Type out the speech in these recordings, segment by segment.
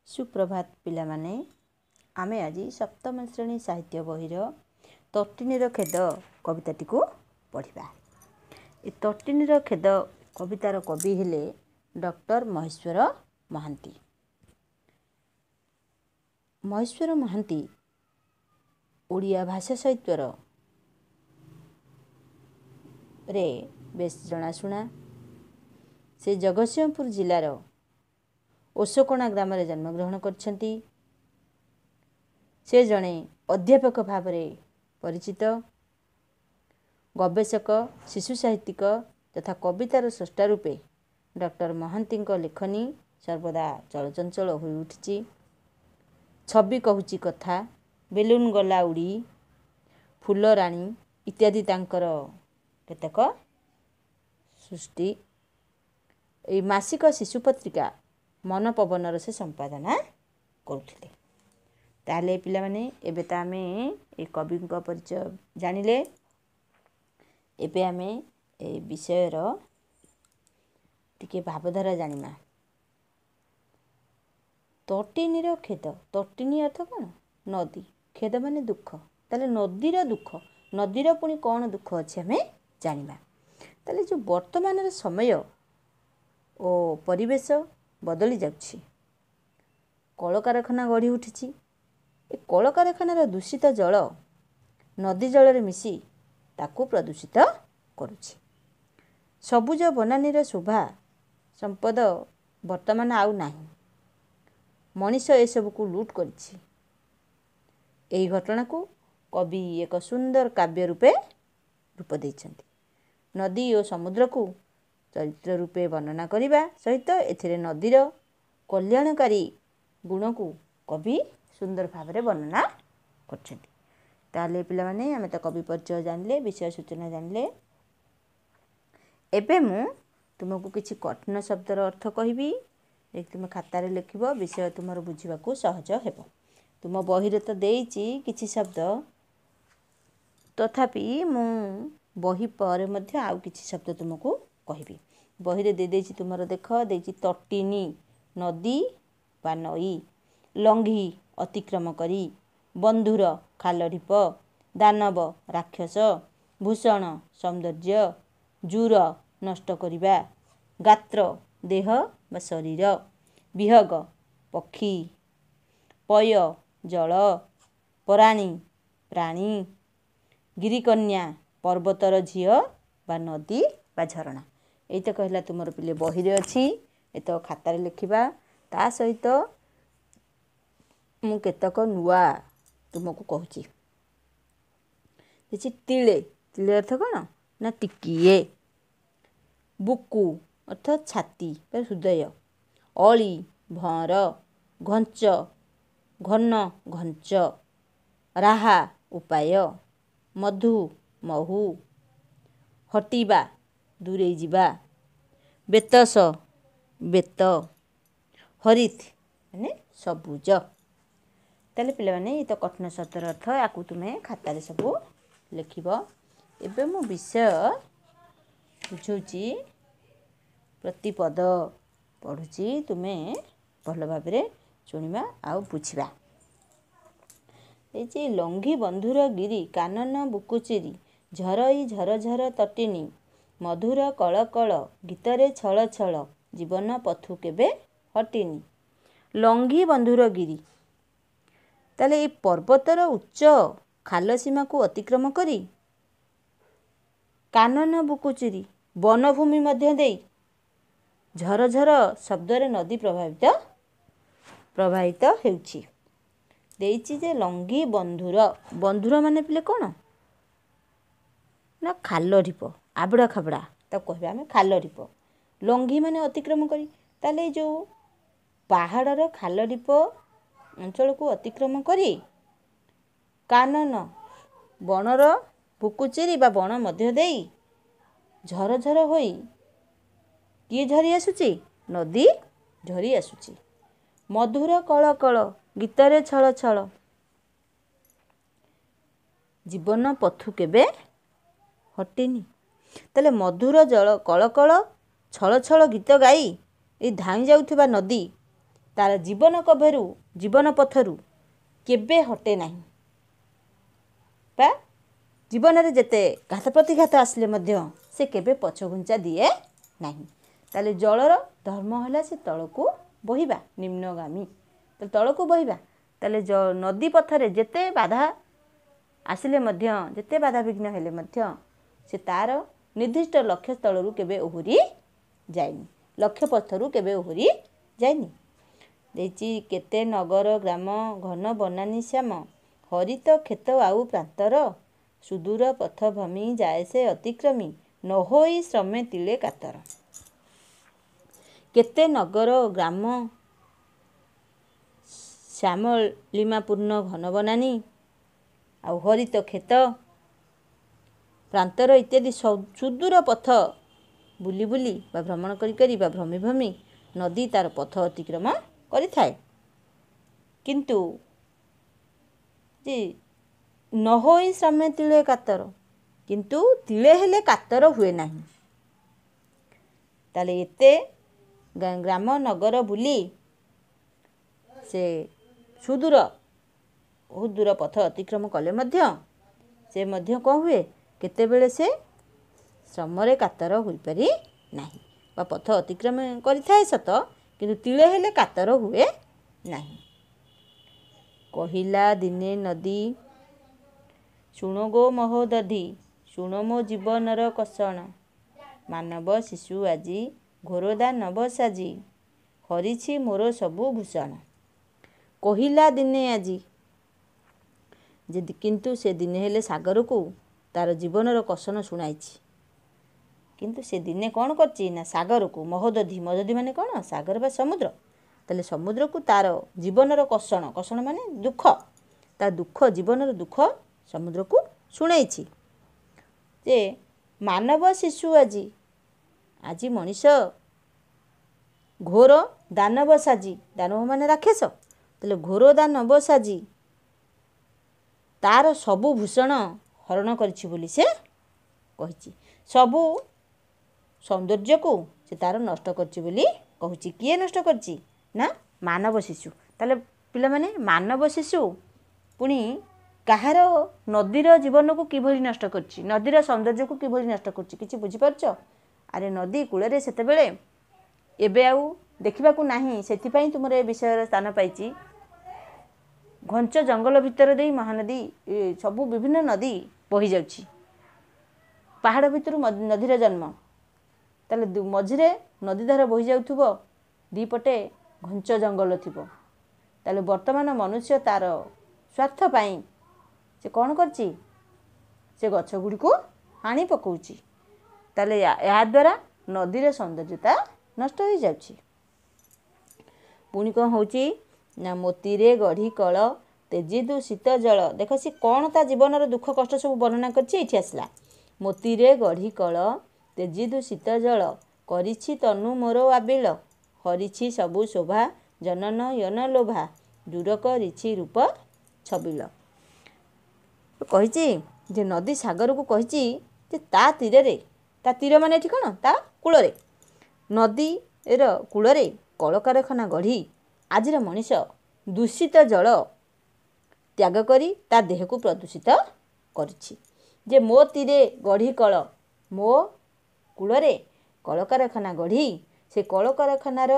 सुप्रभात पिला माने आमे आज सप्तम श्रेणी साहित्य बहिर तटिनीर खेद कविताटी को पढ़ा। ए तटिनीर खेद कवितार कवि हेले डॉक्टर महेश्वर महांती। महेश्वर महांती ओडिया भाषा साहित्यर रे बेस जनाशुना। से जगतसिंहपुर जिलार ओसोकणा ग्राम रे जन्मग्रहण करछंती। से जणे अध्यापक भाव में परिचित, गवेषक, शिशु साहित्यिक तथा कवितार स्रष्टा रूपे डॉक्टर महांती लेखनी सर्वदा चलचंचल हो उठी। छवि कहूची कथा, बेलून गला उड़ी, फूलराणी इत्यादि तांकर केतक सृष्टि। ए मासिक शिशु पत्रिका मन पवनर से संपादना करुथिले। ताले पिला माने एबे त आमे ए कवि परिचय जानिले। एबे आमे ए विषयर टिके भावधारा जानिमा। तटिनीर खेद, तटिनी अर्थ कौन? नदी। खेद माने दुख। ताले नदीर दुख, नदीर पुणी कौन दुख अच्छे आमे जानिमा। ताले जो वर्तमान समय ओ परिवेश बदली जाउछि, कलकारखाना गढ़ी उठिछि। ए कलकारखानार दूषित जल नदी जल रे मिसी ताकू प्रदूषित करुछि। सबुज बनानीर शोभा संपद वर्तमान आउ नाही। मनीष ए सब को लूट करिछि। एही घटना को कवि एक सुंदर काव्य रूपे रूप दैछन्ति। नदी और समुद्र को चरित्र रूपे वर्णना करिबा सहित एथिरे नदीर कल्याणकारी गुण को कवि सुंदर भाव में वर्णना करछन्ति। ताले पिला माने आमे त कवि परिचय जानले, विषय सूचना जानले। एबे मु तुमको किछि कठिन शब्दर अर्थ कहिबी। एक तुम खाता रे लिखिबो, विषय तुमर बुझिबा को सहज हेबो। तुम बही रे त देइछि किछि शब्द, तथापि मु बही पर मध्य आउ किछि शब्द तुमको कहिबी। बही रे दे देइछि तुमर देख देइछि तटिनी नदी बा नई, लंघी अतिक्रम करी, बंधुर खाल ढीप, दानव राक्षस, भूषण सौंदर्य, जूर नष्ट करिबा, गात्र देह बा शरीर, विहग पक्षी, पय जल, पराणी प्राणी, गिरिकन्या पर्वतर झील बा नदी बा झरणा। एई तो कहला तुमर पिले बही रे अछि। ए तो खाता रे लिखिबा। ता सहित मु केतक नुआ तुमको कहूची। देखि तिले, तिले अर्थ कौन ना टिकिए। बुकु अर्थ छाती बा हृदय। अली भर, घंच घन घंच, राहा उपाय, मधु महु, हटिबा दूरे जिबा, बेतस बेत, हरित माने सबुज। ताले पिला माने ये तो कठिन शब्दर अर्थ याकू तुमे खाता रे सब लिखिबो। एबे मु विषय बुझौची, प्रति पद पढुची, तुमे भल भाव रे सुनिबा आ बुझिबा। एजे लंघी बंधुर गिरी, कानन बुकुचिरी, झरई झर झर तटिनी, मधुर कଳ कଳ, गीतरे छଳ छଳ, जीवन पथु केबे हटिनी। लंघी बंधुर गिरी, ताले ए पर्वतर उच्च खाल सीमा को अतिक्रम करी, कानन बुकुचिरी वनभूमि मध्य देई, झर झर शब्दरे नदी प्रभावित हेउछि। देइछि जे लंघी बंधुर, बंधुर माने पिले कौन ना खाल ढीप, आबड़ा खाबड़ा ताको कहबे आमे खाल ढीप। लंघी माने अतिक्रम करी, ताले जो पहाड़र खाल ढीप अंचल को अतिक्रम करी, कानन बनर बुकुचिरी बा बन मध्य देई, झर झर होई किए झरी आसुची? नदी झरी आसुची। मधुर कଳ कଳ, गीतरे छଳ छଳ, जीवन पथु केबे हटिनी। ताले मधुर जल कଳ कଳ छଳ ଛଳ ଗୀତ ଗାଇ ଏ ଧାଇଁ ଯାଉଥିବା ନଦୀ ତାର ଜୀବନ କଭରୁ ଜୀବନ ପଥରୁ କେବେ ହଟେ ନାହିଁ ବା ଜୀବନରେ ଯେତେ ଘାତ ପ୍ରତିଘାତ ଆସିଲେ ମଧ୍ୟ ସେ କେବେ ପଛଘୁଞ୍ଚା ଦିଏ ନାହିଁ। ତାହେଲେ ଜଳର ଧର୍ମ ହେଲା ସେ ତଳକୁ ବହିବା, ନିମ୍ନଗାମୀ। ତ ତଳକୁ ବହିବା। ତାହେଲେ ନଦୀ ପଥରେ ଯେତେ ବାଧା ଆସିଲେ ମଧ୍ୟ, ଯେତେ ବାଧାବିଘ୍ନ ହେଲେ ମଧ୍ୟ ସେ ତାର ନିର୍ଦ୍ଦିଷ୍ଟ ଲକ୍ଷ୍ୟ ସ୍ଥଳରୁ କେବେ ଓହରି ଯାଇନି, ଲକ୍ଷ୍ୟ ପଥରୁ କେବେ ଓହରି ଯାଇନି। ଦେଇଛି କେତେ ନଗର ଗ୍ରାମ ଘନ ବନାନୀ ଶ୍ୟାମ, ହରିତ କ୍ଷେତ ଆଉ ପ୍ରାନ୍ତର, ସୁଦୂର ପଥ ଭ୍ରମି ଯାଏ ସେ ଅତିକ୍ରମୀ, ନ ହୋଇ ଶ୍ରମେ ତିଳେ କାତର। କେତେ ନଗର ଗ୍ରାମ ଶ୍ୟାମଳିମାପୂର୍ଣ୍ଣ ଘନ ବନାନୀ ଆଉ ହରିତ କ୍ଷେତ ପ୍ରାନ୍ତର ଇତ୍ୟାଦି ସୁଦୂର ପଥ ବୁଲି ବୁଲି ବା ଭ୍ରମଣ କରି କରି ବା ଭ୍ରମି ଭ୍ରମି ନଦୀ ତାର ପଥ ଅତିକ୍ରମ କରିଥାଏ। କିନ୍ତୁ ଯେ ନ ହୋଇ ଶ୍ରମେ ତିଳେ କାତର, କିନ୍ତୁ ତିଳେ ହେଲେ କାତର ହୁଏ ନାହିଁ। ତାହେଲେ ଏତେ ଗ୍ରାମ ନଗର ବୁଲି ସେ ସୁଦୂର ବହୁତ ଦୂର ପଥ ଅତିକ୍ରମ କଲେ ମଧ୍ୟ ସେ ମଧ୍ୟ କ'ଣ ହୁଏ, କେତେବେଳେ ସେ ଶ୍ରମରେ କାତର ହୋଇପାରି ନାହିଁ ବା ପଥ ଅତିକ୍ରମ କରିଥାଏ ସତ, କିନ୍ତୁ ତିଳେ ହେଲେ କାତର ହୁଏ ନାହିଁ। କହିଲା ଦିନେ ନଦୀ ଶୁଣ ଗୋ ମହୋଦଧି, ଶୁଣ ମୋ ଜୀବନର କଷଣ, ମାନବ ଶିଶୁ ଆଜି ଘୋର ଦାନବ ସାଜି, ହରିଛି ମୋର ସବୁ ଭୂଷଣ। କହିଲା ଦିନେ ଆଜି, କିନ୍ତୁ ସେ ଦିନେ ହେଲେ ସାଗରକୁ ତାର ଜୀବନର କଷଣ ଶୁଣାଇଛି। କିନ୍ତୁ ସେ ଦିନେ କ'ଣ କରିଛି ନା ସାଗରକୁ, ମହୋଦଧି, ମହୋଦଧି ମାନେ କ'ଣ, ସାଗର ବା ସମୁଦ୍ର। ତାହେଲେ ସମୁଦ୍ରକୁ ତାର ଜୀବନର କଷଣ, କଷଣ ମାନେ ଦୁଃଖ, ତା ଦୁଃଖ, ଜୀବନର ଦୁଃଖ ସମୁଦ୍ରକୁ ଶୁଣାଇଛି। ଯେ ମାନବ ଶିଶୁ ଆଜି, ଆଜି ମଣିଷ ଘୋର ଦାନବ ସାଜି, ଦାନବ ମାନେ ରାକ୍ଷସ, ତାହେଲେ ଘୋର ଦାନବ ସାଜି ତାର ସବୁ ଭୂଷଣ ହରଣ କରିଛି ବୋଲି ସେ କହିଛି। ସବୁ ସୌନ୍ଦର୍ଯ୍ୟକୁ ସେ ତାର ନଷ୍ଟ କରିଛି ବୋଲି କହୁଛି। କିଏ ନଷ୍ଟ କରିଛି ନା ମାନବ ଶିଶୁ। ତାହେଲେ ପିଲାମାନେ ମାନବ ଶିଶୁ ପୁଣି କାହାର ନଦୀର ଜୀବନକୁ କିଭଳି ନଷ୍ଟ କରିଛି, ନଦୀର ସୌନ୍ଦର୍ଯ୍ୟକୁ କିଭଳି ନଷ୍ଟ କରିଛି, କିଛି ବୁଝିପାରୁଛ? ଆରେ ନଦୀ କୂଳରେ ସେତେବେଳେ ଏବେ ଆଉ ଦେଖିବାକୁ ନାହିଁ, ସେଥିପାଇଁ ତୁମର ଏ ବିଷୟରେ ସ୍ଥାନ ପାଇଛି। ଘଞ୍ଚ ଜଙ୍ଗଲ ଭିତର ଦେଇ ମହାନଦୀ, ସବୁ ବିଭିନ୍ନ ନଦୀ ବହିଯାଉଛି। ପାହାଡ଼ ଭିତରୁ ନଦୀର ଜନ୍ମ। ତାହେଲେ ମଝିରେ ନଦୀଧାର ବହିଯାଉଥିବ, ଦୁଇପଟେ ଘଞ୍ଚ ଜଙ୍ଗଲ ଥିବ। ତାହେଲେ ବର୍ତ୍ତମାନ ମନୁଷ୍ୟ ତାର ସ୍ୱାର୍ଥ ପାଇଁ ସେ କ'ଣ କରିଛି, ସେ ଗଛ ଗୁଡ଼ିକୁ ହାଣି ପକାଉଛି। ତାହେଲେ ଏହାଦ୍ୱାରା ନଦୀର ସୌନ୍ଦର୍ଯ୍ୟତା ନଷ୍ଟ ହୋଇଯାଉଛି। ପୁଣି କ'ଣ ହେଉଛି ନା ମୋତିରେ ଗଢ଼ି କଳ ତେଜି ଦୂଷିତ ଜଳ। ଦେଖ ସେ କ'ଣ ତା ଜୀବନର ଦୁଃଖ କଷ୍ଟ ସବୁ ବର୍ଣ୍ଣନା କରିଛି, ଏଇଠି ଆସିଲା। ମୋତିରେ ଗଢ଼ି କଳ ତେଜି ଦୂଷିତ ଜଳ, କରିଛି ତନୁ ମୋର ଆବିଳ, ହରିଛି ସବୁ ଶୋଭା ଜନନ ୟନ ଲୋଭା, ଦୂର କରିଛି ରୂପ ଛବିଳ। କହିଛି ଯେ ନଦୀ ସାଗରକୁ କହିଛି ଯେ ତା ତୀରରେ, ତା ତୀର ମାନେ ଏଠି କ'ଣ, ତା କୂଳରେ, ନଦୀର କୂଳରେ କଳକାରଖାନା ଗଢ଼ି ଆଜିର ମଣିଷ ଦୂଷିତ ଜଳ ତ୍ୟାଗ କରି ତା ଦେହକୁ ପ୍ରଦୂଷିତ କରିଛି। ଯେ ମୋ ତୀରେ ଗଢ଼ି କଳ, ମୋ କୂଳରେ କଳକାରଖାନା ଗଢ଼ି ସେ କଳକାରଖାନାର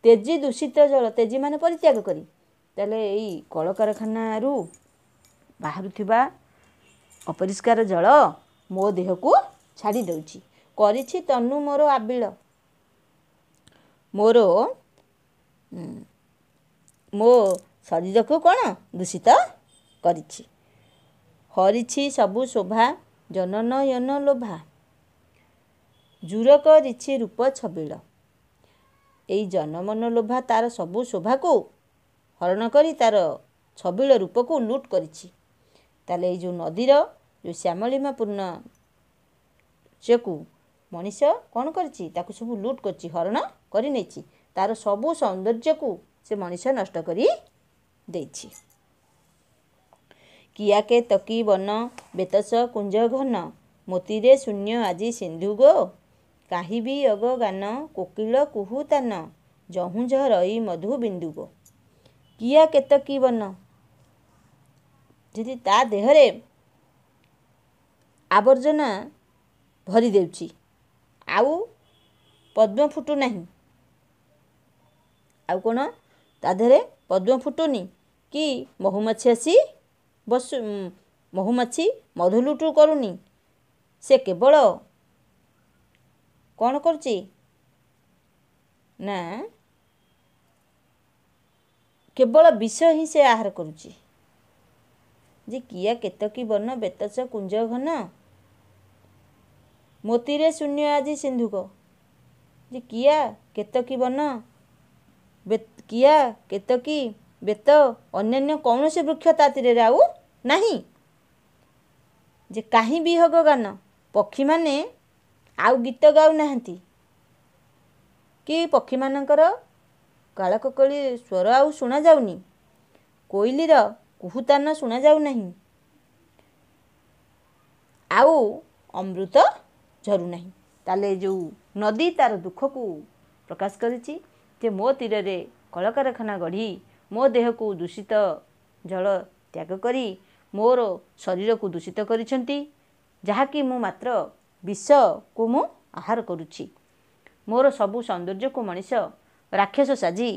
ତେଜି ଦୂଷିତ ଜଳ, ତେଜି ମାନେ ପରିତ୍ୟାଗ କରି, ତାହେଲେ ଏଇ କଳକାରଖାନାରୁ ବାହାରୁଥିବା ଅପରିଷ୍କାର ଜଳ ମୋ ଦେହକୁ ଛାଡ଼ି ଦେଉଛି। କରିଛି ତନୁ ମୋର ଆବିଳ, ମୋ ଶରୀରକୁ କ'ଣ ଦୂଷିତ କରିଛି। ହରିଛି ସବୁ ଶୋଭା ଜନନ ୟନ ଲୋଭା, ଜୁର କରିଛି ରୂପ ଛବିଳ। ଏଇ ଜନମନ ଲୋଭା ତାର ସବୁ ଶୋଭାକୁ ହରଣ କରି ତାର ଛବିଳ ରୂପକୁ ଲୁଟ୍ କରିଛି। ତାହେଲେ ଏଇ ଯେଉଁ ନଦୀର ଯେଉଁ ଶ୍ୟାମଳିମାପୂର୍ଣ୍ଣ ସେକୁ ମଣିଷ କ'ଣ କରିଛି, ତାକୁ ସବୁ ଲୁଟ୍ କରିଛି, ହରଣ କରି ନେଇଛି। ତାର ସବୁ ସୌନ୍ଦର୍ଯ୍ୟକୁ ସେ ମଣିଷ ନଷ୍ଟ କରି ଦେଇଛି। କିଆକେ ତକି ବନ ବେତସ କୁଞ୍ଜ ଘନ, ମୋତିରେ ଶୂନ୍ୟ ଆଜି ସିନ୍ଧୁ ଗୋ, କାହିଁବି ଅଗ ଗାନ କୋକିଳ କୁହୁ ତାନ, ଜହୁଁ ରଇ ମଧୁ ବିନ୍ଦୁକ। କିଆ କେତକୀ ବନ, ଯଦି ତା ଦେହରେ ଆବର୍ଜନା ଭରି ଦେଉଛି, ଆଉ ପଦ୍ମ ଫୁଟୁନାହିଁ, ଆଉ କ'ଣ ତା ଦେହରେ ପଦ୍ମ ଫୁଟୁନି କି ମହୁମାଛି ଆସି ମହୁମାଛି ମଧୁ ଲୁଟୁ କରୁନି, ସେ କେବଳ କ'ଣ କରୁଛି ନା କେବଳ ବିଷ ହିଁ ସେ ଆହାର କରୁଛି। ଯେ କିଆ କେତକୀ ବନ ବେତସ କୁଞ୍ଜ ଘନ, ମୋତିରେ ଶୂନ୍ୟ ଆଜି ସିନ୍ଧୁକ। ଯେ କିଆ କେତକୀ ବନ, କିଆ କେତକୀ ବେତ ଅନ୍ୟାନ୍ୟ କୌଣସି ବୃକ୍ଷ ତା ତୀରରେ ଆଉ ନାହିଁ। ଯେ କାହିଁ ବିହଗ ଗାନ, ପକ୍ଷୀମାନେ ଆଉ ଗୀତ ଗାଉନାହାନ୍ତି, କି ପକ୍ଷୀମାନଙ୍କର କାଳକକଳି ସ୍ୱର ଆଉ ଶୁଣାଯାଉନି, କୋଇଲିର କୁହୁତାନ ଶୁଣାଯାଉନାହିଁ, ଆଉ ଅମୃତ ଝରୁନାହିଁ। ତାହେଲେ ଯେଉଁ ନଦୀ ତା'ର ଦୁଃଖକୁ ପ୍ରକାଶ କରିଛି ଯେ ମୋ ତୀରରେ କଳକାରଖାନା ଗଢ଼ି ମୋ ଦେହକୁ ଦୂଷିତ ଜଳ ତ୍ୟାଗ କରି ମୋର ଶରୀରକୁ ଦୂଷିତ କରିଛନ୍ତି, ଯାହାକି ମୁଁ ମାତ୍ର ବିଷକୁ ମୁଁ ଆହାର କରୁଛି। ମୋର ସବୁ ସୌନ୍ଦର୍ଯ୍ୟକୁ ମଣିଷ ରାକ୍ଷସ ସାଜି,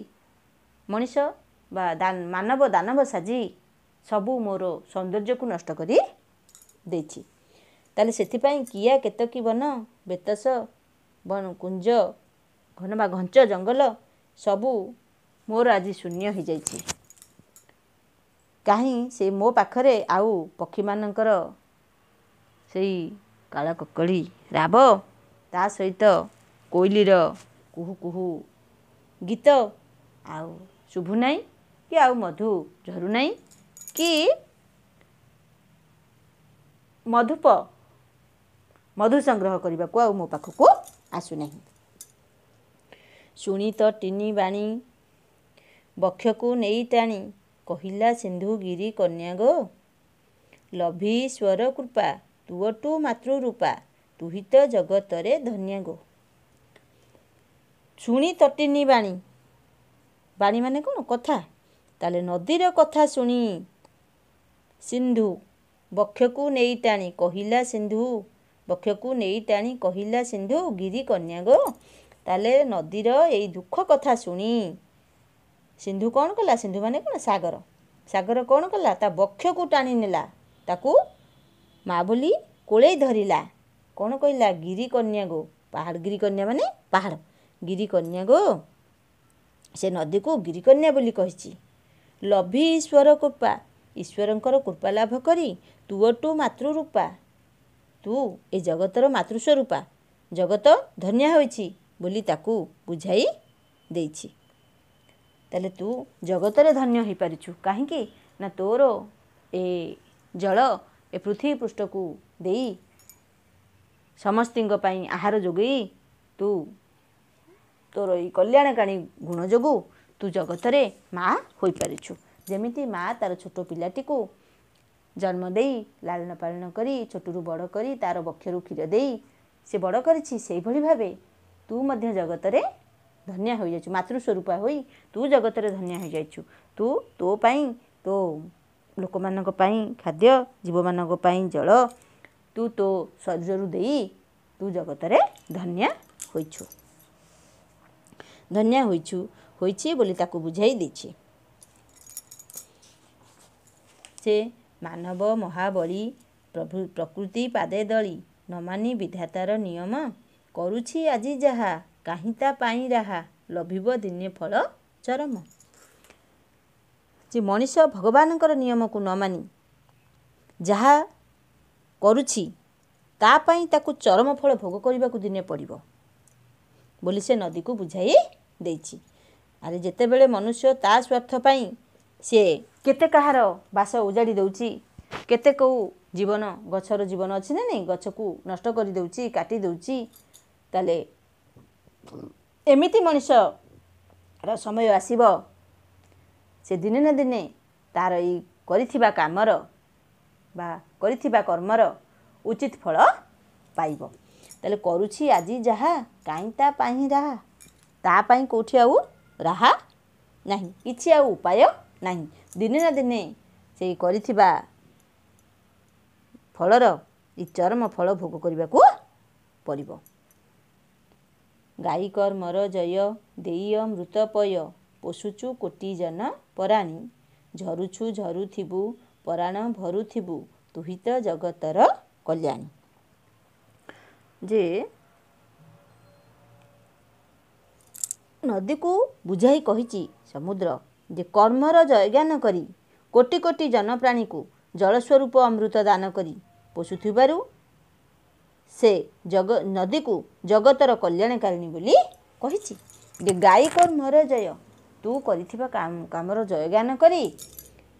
ମଣିଷ ବା ମାନବ ଦାନବ ସାଜି ସବୁ ମୋର ସୌନ୍ଦର୍ଯ୍ୟକୁ ନଷ୍ଟ କରି ଦେଇଛି। ତାହେଲେ ସେଥିପାଇଁ କିଆ କେତକୀ ବନ ବେତସ ବନ କୁଞ୍ଜ ଘନ ବା ଘଞ୍ଚ ଜଙ୍ଗଲ ସବୁ ମୋର ଆଜି ଶୂନ୍ୟ ହୋଇଯାଇଛି। କାହିଁ ସେ ମୋ ପାଖରେ ଆଉ ପକ୍ଷୀମାନଙ୍କର ସେଇ କାଳକକଳି ରାବ, ତା ସହିତ କୋଇଲିର କୁହୁ କୁହୁ ଗୀତ ଆଉ ଶୁଭୁନାହିଁ, କି ଆଉ ମଧୁ ଝରୁନାହିଁ, କି ମଧୁ ସଂଗ୍ରହ କରିବାକୁ ଆଉ ମୋ ପାଖକୁ ଆସୁନାହିଁ। ଶୁଣି ତଟିନୀ ବାଣୀ ବକ୍ଷକୁ ନେଇ ଟାଣି, କହିଲା ସିନ୍ଧୁ ଗିରି କନ୍ୟା ଗୋ, ଲଭି ଈଶ୍ୱର କୃପା ତୁଅଟୁ ମାତୃରୂପା, ତୁହି ତ ଜଗତରେ ଧନ୍ୟା ଗୋ। ଶୁଣି ତଟିନୀ ବାଣୀ, ବାଣୀ ମାନେ କ'ଣ କଥା, ତାହେଲେ ନଦୀର କଥା ଶୁଣି ସିନ୍ଧୁ ବକ୍ଷକୁ ନେଇ ଟାଣି କହିଲା ସିନ୍ଧୁ, ବକ୍ଷକୁ ନେଇ ଟାଣି କହିଲା ସିନ୍ଧୁ ଗିରି କନ୍ୟା ଗୋ। ତାହେଲେ ନଦୀର ଏଇ ଦୁଃଖ କଥା ଶୁଣି ସିନ୍ଧୁ କ'ଣ କଲା, ସିନ୍ଧୁ ମାନେ କ'ଣ ସାଗର, ସାଗର କ'ଣ କଲା ତା ବକ୍ଷକୁ ଟାଣି ନେଲା, ତାକୁ ମା ବୋଲି କୋଳେଇ ଧରିଲା, କ'ଣ କହିଲା ଗିରି କନ୍ୟା ଗୋ, ପାହାଡ଼ ଗିରି କନ୍ୟା ମାନେ ପାହାଡ଼, ଗିରି କନ୍ୟା ଗୋ, ସେ ନଦୀକୁ ଗିରିକନ୍ୟା ବୋଲି କହିଛି। ଲଭି ଈଶ୍ୱର କୃପା, ଈଶ୍ୱରଙ୍କର କୃପା ଲାଭ କରି ତୁଅଟୁ ମାତୃରୂପା, ତୁ ଏ ଜଗତର ମାତୃସ୍ୱରୂପା, ଜଗତ ଧନ୍ୟା ହୋଇଛି ବୋଲି ତାକୁ ବୁଝାଇ ଦେଇଛି। ତାହେଲେ ତୁ ଜଗତରେ ଧନ୍ୟ ହୋଇପାରିଛୁ, କାହିଁକି ନା ତୋର ଏ ଜଳ ଏ ପୃଥିବୀ ପୃଷ୍ଠକୁ ଦେଇ ସମସ୍ତଙ୍କ ପାଇଁ ଆହାର ଯୋଗାଇ ତୁ ତୋର ଏଇ କଲ୍ୟାଣକାଣୀ ଗୁଣ ଯୋଗୁଁ ତୁ ଜଗତରେ ମା ହୋଇପାରିଛୁ। ଯେମିତି ମା ତା'ର ଛୋଟ ପିଲାଟିକୁ ଜନ୍ମ ଦେଇ ଲାଳନ ପାଳନ କରି ଛୋଟରୁ ବଡ଼ କରି ତା'ର ବକ୍ଷରୁ କ୍ଷୀର ଦେଇ ସେ ବଡ଼ କରିଛି, ସେଇଭଳି ଭାବେ ତୁ ମଧ୍ୟ ଜଗତରେ ଧନ୍ୟା ହୋଇଯାଇଛୁ, ମାତୃସ୍ୱରୂପା ହୋଇ ତୁ ଜଗତରେ ଧନ୍ୟା ହୋଇଯାଇଛୁ। ତୁ ତୋ ପାଇଁ, ତୋ ଲୋକମାନଙ୍କ ପାଇଁ ଖାଦ୍ୟ, ଜୀବମାନଙ୍କ ପାଇଁ ଜଳ ତୁ ତୋ ଶରୀରରୁ ଦେଇ ତୁ ଜଗତରେ ଧନ୍ୟା ହୋଇଛୁ, ଧନ୍ୟା ହୋଇଛି ବୋଲି ତାକୁ ବୁଝାଇ ଦେଇଛି। ସେ ମାନବ ମହାବଳୀ ପ୍ରକୃତି ପାଦେ ଦଳି, ନ ମାନି ବିଧାତାର ନିୟମ, କରୁଛି ଆଜି ଯାହା କାହିଁ ତା ପାଇଁ ରାହା, ଲଭିବ ଦିନେ ଫଳ ଚରମ। ଯେ ମଣିଷ ଭଗବାନଙ୍କର ନିୟମକୁ ନ ମାନି ଯାହା କରୁଛି ତା ପାଇଁ ତାକୁ ଚରମ ଫଳ ଭୋଗ କରିବାକୁ ଦିନେ ପଡ଼ିବ ବୋଲି ସେ ନଦୀକୁ ବୁଝାଇ ଦେଇଛି। ଆରେ ଯେତେବେଳେ ମନୁଷ୍ୟ ତା ସ୍ୱାର୍ଥ ପାଇଁ ସିଏ କେତେ କାହାର ବାସ ଉଜାଡ଼ି ଦେଉଛି, କେତେ କେଉଁ ଜୀବନ, ଗଛର ଜୀବନ ଅଛି ନା ନାହିଁ, ଗଛକୁ ନଷ୍ଟ କରିଦେଉଛି, କାଟି ଦେଉଛି, ତାହେଲେ ଏମିତି ମଣିଷର ସମୟ ଆସିବ, ସେ ଦିନେ ନା ଦିନେ ତା'ର ଏଇ କରିଥିବା କାମର ବା କରିଥିବା କର୍ମର ଉଚିତ ଫଳ ପାଇବ। ତାହେଲେ କରୁଛି ଆଜି ଯାହା କାହିଁ ତା ପାଇଁ ରାହା, ତା ପାଇଁ କେଉଁଠି ଆଉ राहा नहीं, किछि आउ उपाय नहीं। दिने ना दिने से करिथिबा फलर इ चरम फल भोग करबाकू पड़िबो। गाई कर्मर जय देय मृतपय पोषुचु कोटि जन पराणी झरुछु झरुथिबु पराण भरुथिबु तुहित जगतर कल्याणी। जे नदी को बुझाई कहिछि समुद्र जे कर्मर जयज्ञान करी कोटि कोटि जनप्राणी को जलस्वरूप अमृत दान करी पोषुथिबारु से नदी को जगतर कल्याणकारिणी बोली कहिछि। जे गाई कर्मर जय तू करिथिबा कामर जयज्ञान करी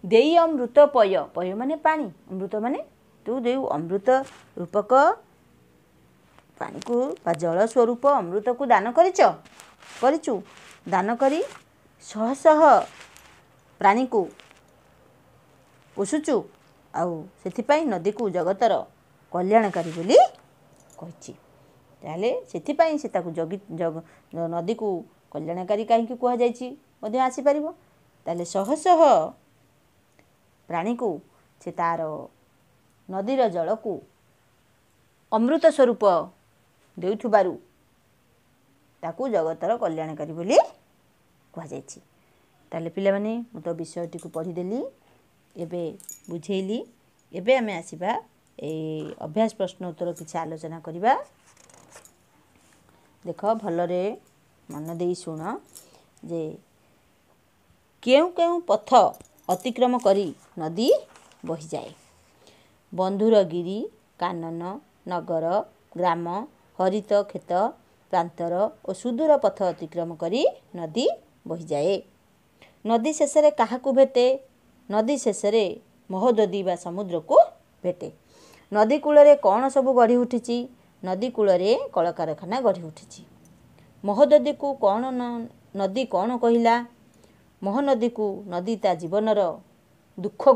देई अमृत पय पय माने पानी अमृत माने तू देउ अमृत रूपक पानी को बा जल स्वरूप अमृत को दान करिचु दान करी शह शह प्राणी को पोषुचु आउ सेथिपाई नदी को जगतर कल्याणकारी बोली कहिछि। ताले सेथिपाई से ताकू नदी को कल्याणकारी कहीं कह जाइए आसी पार। ताले शह शह प्राणी को से तार नदीर जल को अमृत स्वरूप देउथुबारु ताकू जगतर कल्याणकारी बोली कह जाइछि। ताले पिला माने मु तो विषयटी को पढ़ीदेली एबे बुझेइली। एबे आमे आसीबा ए अभ्यास प्रश्न उत्तर किछि आलोचना करिबा। देख भलरे मन देई सुन जे केउ केउ पथ अतिक्रम करी नदी बही जाए। बंधुर गिरी कानन नगर ग्राम हरित खेत प्रांतर और सुदूर पथ अतिक्रम करी नदी बही जाए। नदी शेष रे काहाकू भेटे? नदी शेष रे महोदधी बा समुद्र को भेटे। नदी कूल रे कौन सब गढ़ी उठिछि? नदी कूल रे कलकारखाना गढ़ी उठिछि। महोदधी को कौन नदी कौन कहिला? महानदी को नदी ता जीवनर दुख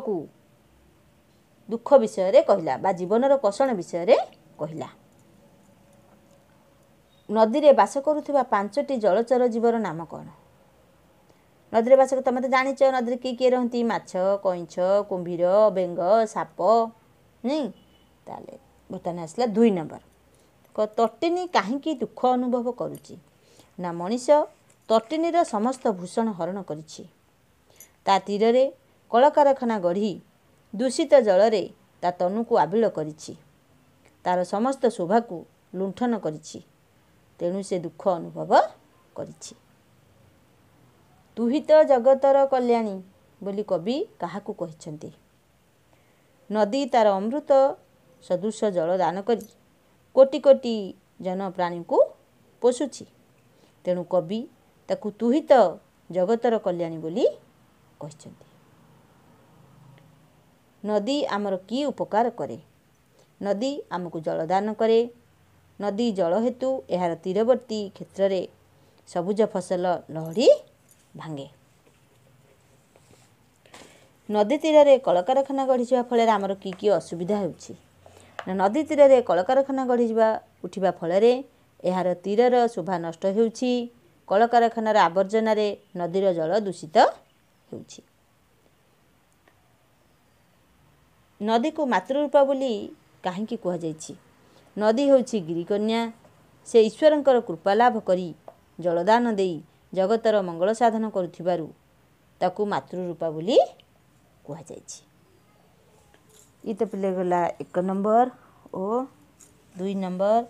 विषय रे कहिला बा जीवनर कषण विषय रे कहिला। नदी रे बास करुथिबा 5टी जलचर जीवर नाम कौन? नदी रे बास तमे तो जानिछ नदी रे किए रहंती? माछ कइंछ कुंभीर बेंग साप नहीं। ताले बर्तमान आसला 2 नंबर। तटिनी काहींकी दुख अनुभव करुची ना मनीष तटिनीर समस्त भूषण हरण करिछि। ता तीर रे कलकारखाना गढ़ी दूषित जल रे ता तनु को आबिल करिछि। तार समस्त शोभा को लुंठन करिछि। तेणु से दुख अनुभव करिछि। तुहित जगतर कल्याणी बोली कवि काहाकू कहिछन्ति? नदी तार अमृत सदृश जल दान करी कोटि कोटि जन प्राणी को पोषुछि। तेणु कवि ताकू तुहित जगतर कल्याणी बोली कहिछन्ति। नदी आमर की उपकार करे? नदी आमको जल दान करे। नदी जल हेतु एहार तीरवर्ती क्षेत्र रे सबुज फसल लहड़ी भांगे। नदी तीर रे कलकारखाना गढ़ी जावा फल आमर की असुविधा होउछि? नदी तीर रे कलकारखाना गढ़ी जावा उठिबा फल रे एहार तीरर शोभा नष्ट होउछि। कलकारखानार आवर्जना रे नदीर जल दूषित होउछि। नदी को मातृरूपा बोली काहींकी कह जाइछि? नदी होउछि गिरिकन्या। से ईश्वरंकर कृपा लाभ करी जलदान देई जगतर मंगल साधन करुथिबारु ताकू मातृरूपा बोली कह जाइछि। ई तो पिले गला 1 नंबर और 2 नंबर।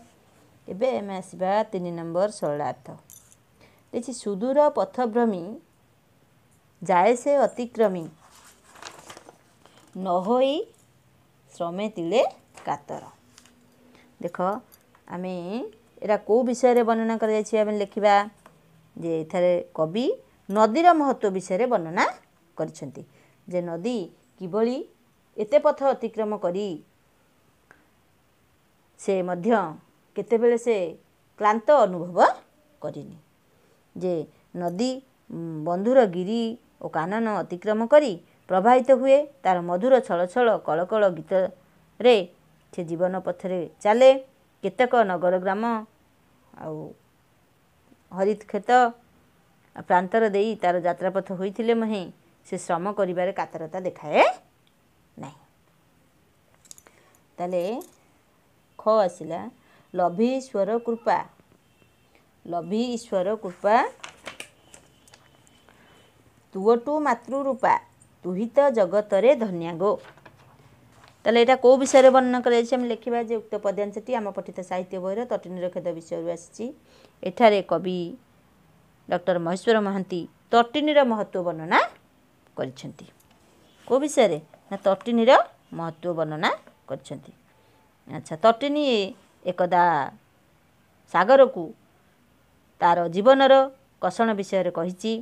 एबे एमे आसीबा 3 नंबर सरलार्थ। देखि सुदूर पथभ्रमी जाए से अतिक्रमी न होई श्रमे तिले कातर। देख आमे एरा को विषय रे वर्णना कर जाइछि? आमे लिखिबा जे एथारे कवि नदीर महत्व विषय रे वर्णना करिसेंती। जे नदी किबळी एते पथ अतिक्रम करी से मध्य केतेबेले से क्लांत अनुभव करिनी। जे नदी बंधुर गिरी और कानन अतिक्रम करी प्रवाहित हुए। तार मधुर छल छल कलकल गीत रे से जीवन पथरे चले। केतक नगर ग्राम आउ हरित खेत प्रांतर देई तार यात्रापथ होइथिले महे से श्रम करिबारे कातरता देखाए नहीं। ताले ख आसिला लभी ईश्वर कृपा। लभी ईश्वर कृपा तुवटू मातृरूपा तुहित जगतरे धन्यागो। ताले एटा को विषय वर्णन कर लिखा जे उक्त पद्यांशटी आम पठित साहित्य बहिर तटिनीर खेद विषय आसी। एठारे कवि डॉक्टर महेश्वर महांती तटिनीर महत्व वर्णना करिसेंती। को विषय ना तटिनीर महत्व वर्णना करिसेंती। अच्छा तटिनी एकदा सागर को तार जीवनर कषण विषय कही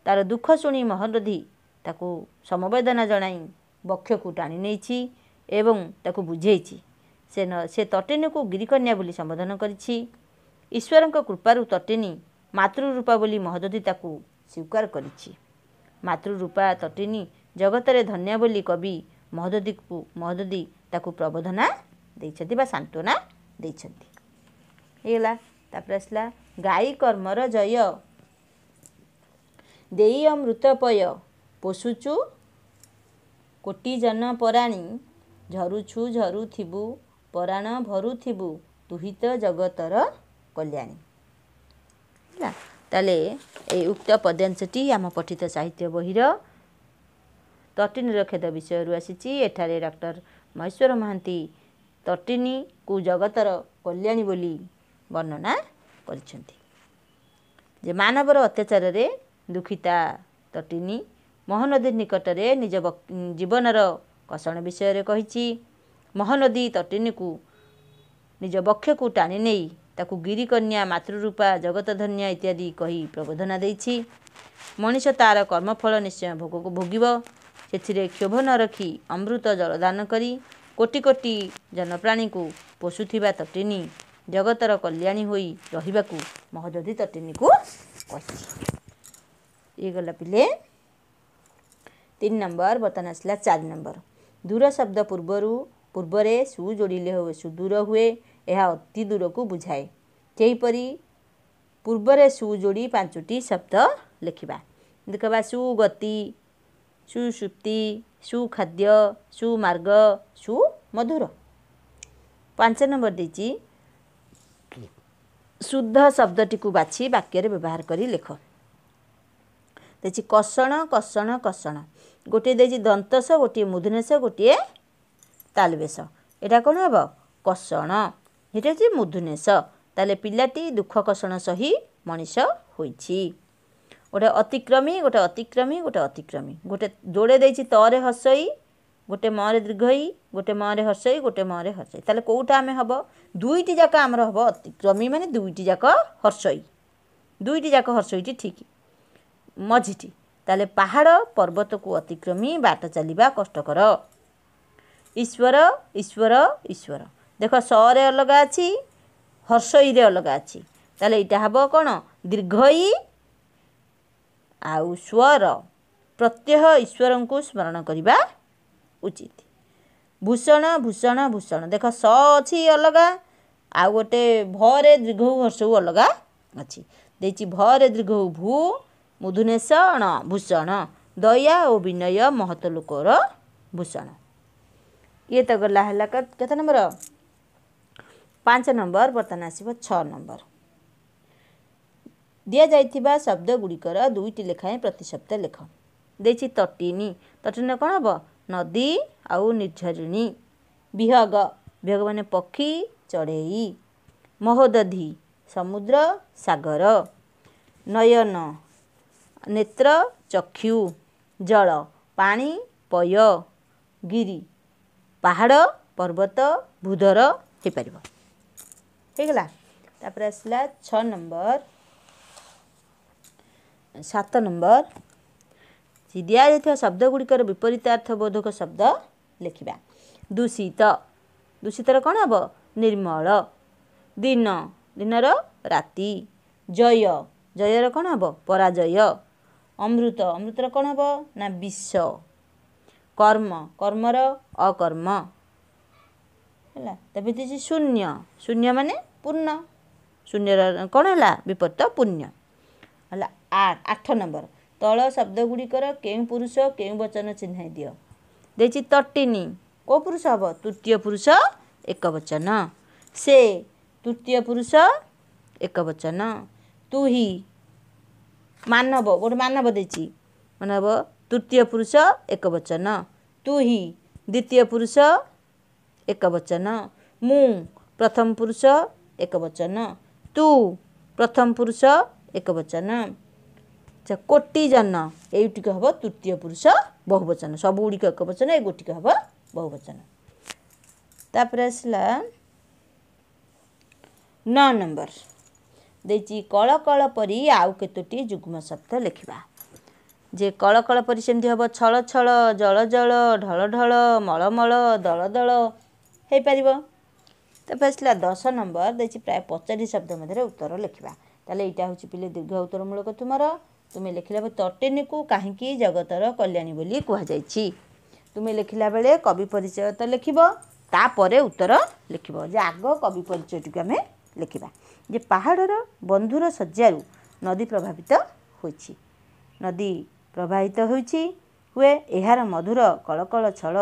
तार दुख शुणी महानदी ताकू समवेदना जनाई बक्ष को टाणी नहीं एवं ताकू बुझेछि। से तटिनी को गिरिकन्या बोली संबोधन करिछि। ईश्वर कृपारु तटिनी मातृरूपा बोली महोदधी ताकू स्वीकार करिछि। मातृरूपा तटिनी जगतरे धन्य बोली कवि महोदधी ताकू प्रबोधना देइछथि बा सांत्वना देइछथि। हेला तापर आसला गाई कर्मर जय देई अमृतपय पोषुचु कोटि जन पराणी झरुछु झरुथिबु पराण भरुथिबु तुहित जगतर कल्याणी। ताले ए उक्त पद्यांशटी आम पठित साहित्य बहिर तटिनीर खेद विषय आसी। एठारे डॉक्टर महेश्वर महांती तटिनी को जगतर कल्याणी बोली वर्णना करिसेंती। जे मानवर अत्याचार रे दुखिता तटिनी महानदी निकटरे निज जीवनर कषण विषय कही। महानदी तटिनी को निज बक्ष को टाणी नहीं ताकू गिरिकन्या मातृरूपा जगत धन्य इत्यादि कही प्रबोधना देइछि। मनीष तार कर्मफल निश्चय भोग को भोगिब से क्षोभ न रखी अमृत जलदान करी कोटि कोटि जनप्राणी को पोषुथिबा तटिनी जगतर कल्याणी होई रहिबाकू महोदधी तटिनी को कही। ये गला पिले 3 नंबर। बर्तन आसला 4 नंबर। दूर शब्द पूर्वरे सु जोड़िले हुए सुदूर हुए यह अति दूर को बुझाए। सेहीपरि पूर्वरे सु जोड़ी 5टी शब्द लिखिबा। देखबा सुगति सुसुप्ति सुखाद्य सुमार्ग सुमधुर। 5 नंबर देछि शुद्ध शब्दटी को बाछि वाक्य व्यवहार करी लिख। देछि कषण कषण कषण गोटे देछि दंतस गोटे मूर्धन्यस गोटे तालवेश। एटा कौन हम कषण ये मूर्धन्यस। ताले पिलाटी दुख कषण सही मनीष होइछि। गोटे अतिक्रमी गोटे अतिक्रमी गोटे अतिक्रमी गोटे जोड़े देछि तरे हसई गोटे मरे दीर्घई गोटे मरे हसई गोटे मरे हसई। ताले कोउटा आमे हबो दुईटी जाक आमर हबो अतिक्रमी माने दुईटी जाक हसई। दुईटी जाक हसईटी ठीक मझिटी। ताले पहाड़ पर्वत को अतिक्रमी बाट चलिबा कष्टकर। ईश्वर ईश्वर ईश्वर देख सरे अलगा अछि हर्षई रे अलगा अछि। ताले इटा हबो कोन दीर्घई आउ स्वर प्रत्यय ईश्वर को स्मरण करिबा उचित। भूषण भूषण भूषण देख स अछि अलगा आ गोटे भरे दीर्घ हर्षऊ अलगा अछि। देछि भरे दीर्घ भू मूर्धन्यस ण भूषण दया और विनय महत लोकर भूषण। ये तो गला है केते नंबर 5 नंबर। बर्तन आसीबो 6 नंबर। दिया जाइथिबा शब्द गुड़िकर 2टी लेखाएं प्रतिशब्द लेख। देछि तटिनी तटिनी कौन हम नदी आउ निर्झरिणी। विहग विहग माने पक्षी चढ़ई। महोदधी समुद्र सागर। नयन नेत्र चक्षु। जल पानी पय। गिरी पहाड़ पर्वत भूधर हो पार होगला। तापर आसला 6 नंबर 7 नंबर। दिया जाइथिबा शब्द गुड़िकर विपरीतार्थ बोधक शब्द लिखिबा। दूषित दूषितर कौन हम निर्मल। दिन दिनर राति। जय जयर कौन हम पराजय। अमृत अमृतर कौन हम ना विष। कर्म कर्मर अकर्म है। तभी शून्य शून्य माने पूर्ण शून्यर कौन है विपरीत पुण्य है। आठ नंबर तल शब्द गुड़िकर केउं पुरुष केउं वचन चिन्हाई दियो देछि तटिनी को पुरुष हब तृतीय पुरुष एक वचन से तृतीय पुरुष एक वचन तुही मानव गोटे मानव देछि मानव तृतीय पुरुष एक वचन तुही द्वितीय पुरुष एक वचन मु प्रथम पुरुष एक वचन तू प्रथम पुरुष एक वचन कोटि जन एटिक हम तृतीय पुरुष बहुवचन सब गुड़िक एक वचन ए गोटिक हम बहुवचन तापर आसला 9 नंबर देछि कल कल परी आउ केतोटी जुग्म शब्द लिखिबा जे कल कल परी सेमती हम छल छल जल जल ढल ढल मल मल दल दल हो पारिबो तापर आसला 10 नंबर देछि प्राय 50 शब्द मध्य उत्तर लिखिबा ताले एटा होछि पिले दीर्घ उत्तर मूलक तुमरा तुमे लिखिला तटिनी को काहेकि जगतर कल्याणी बोली कुहा जायछि तुमे लिखिला बेले कवि परिचय तो लिखिबो तापरे उत्तर लिखिबो जे आग कवि परिचय टिक आमे लिखिबा जे पहाड़र बंधुर सज्जारू नदी प्रभावित होइछि नदी प्रभावित होइछि हुए एहार मधुर कलकल छल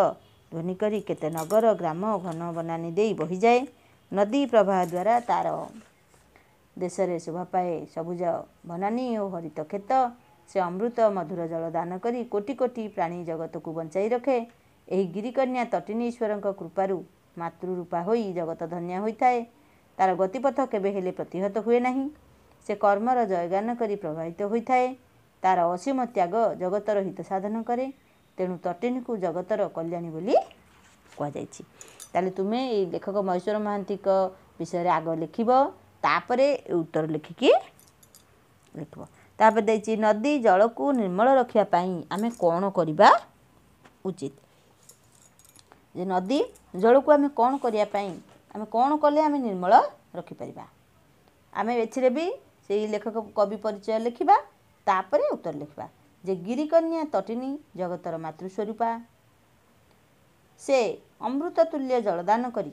ध्वनि करी केते नगर ग्राम घन बनानी देई बही जाए नदी प्रवाह द्वारा तार देश रे शोभा पाए सबुज बनानी और हरित खेत से अमृत मधुर जल दान करी कोटि कोटि प्राणी जगत को बंचाई रखे एही गिरिकन्या तटिनी ईश्वर कृपारू मातृरूपा होई जगत धन्य होइथाए तार गतिपथ केबे हेले प्रतिहत हुए नहीं से कर्मर जयगान करी प्रभावित होइथाए तार असीम त्याग जगतर हित साधन करे तेणु तटिनी को जगतर कल्याणी बोली कह जायछि ताले तुमे ए लेखक महेश्वर महांती को विषय रे आग लिखिबो तापरे उत्तर लिखिकी लिखबो तापर देछि नदी जल को निर्मल रखिया पाई आमे कोन करिबा उचित जे नदी जल को आमे कोन करिया पाई आमे कोन कले आमे निर्मल रखि परिबा आमे एथिरे भी सेही लेखक कवि परिचय लिखिबा तापरे उत्तर लिखबा जे गिरिकन्या तटिनी जगतर मातृस्वरूपा से अमृत तुल्य जलदान करी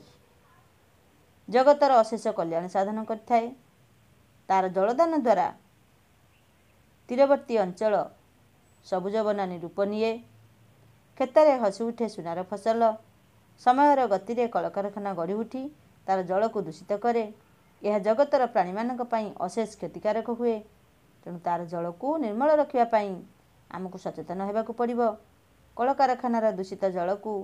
जगतर अशेष कल्याण साधन करथाए तार जलदान द्वारा तीरवर्ती अंचल सबुज बनानी रूप निए खेतरे हसी उठे सुनार फसल समयर गति कलकारखाना गढ़ी उठी तार जल को दूषित करे यह जगतर प्राणी मानक पई अशेष क्षतिकारक हुए तेणु तार जल को निर्मल रखिया पई आमको सचेतन होबाकू पड़िबो कलकारखानार दूषित जल को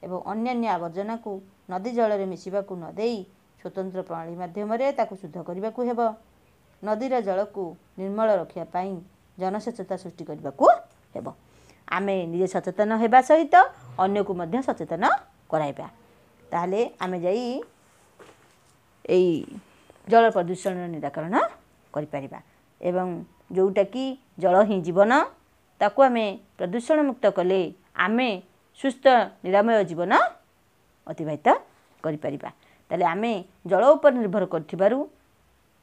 एवं अन्यान्य आवर्जना को नदी जल रे मिसिबाकू न देई स्वतंत्र प्रणाली माध्यम ताकू शुद्ध करने को हेब नदीर जल को निर्मल रखिया पाई जनसचेतनता सृष्टि करने को हेब आमे निजे सचेतन हेबा सहित अन्य को मध्य सचेतन कराइबा ताहले आमे जाई एई जल प्रदूषण निराकरण करि परिबा एवं जोटा कि जल ही जीवन ताकू आमे प्रदूषण मुक्त कले आमे सुस्थ निरामय जीवन अतिबाहित करि परिबा ताले आमे जल उपर निर्भर करथिबारु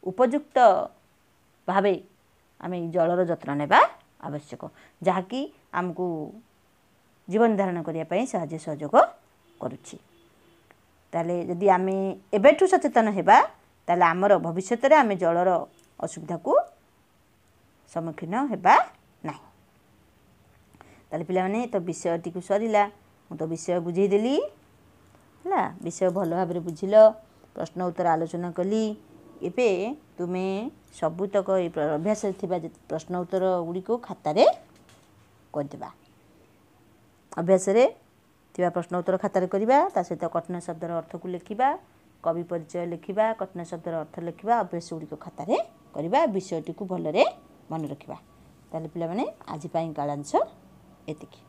उपयुक्त भावे आमे जलर जत्न नेबा आवश्यक जहाँकि आमको जीवन धारण करिया पई साहाय्य सहयोग करुछि ताले यदि आमे एबेठु सचेतन हेबा ताले आमर भविष्य रे आमे जलर असुविधा को सम्मुखीन हेबा नाही ताले पिला माने तो विषय टिकु सरिला मु तो विषय बुझेई देली हला विषय भल भाव बुझिल प्रश्न उत्तर आलोचना कली एबे तुमे सबुतक अभ्यास थिबा प्रश्न उत्तर गुडी को खाता रे करदेबा अभ्यास रे थिबा प्रश्न उत्तर खाता रे करबा ता सहित कठिन शब्दर अर्थ को लिखिबा कवि परिचय लिखिबा कठिन शब्दर अर्थ लिखिबा अभ्यास गुडी को खाता रे करबा विषयटी को भल रे मन रखिबा ताले पिला माने आज पई कालांश एतिकी।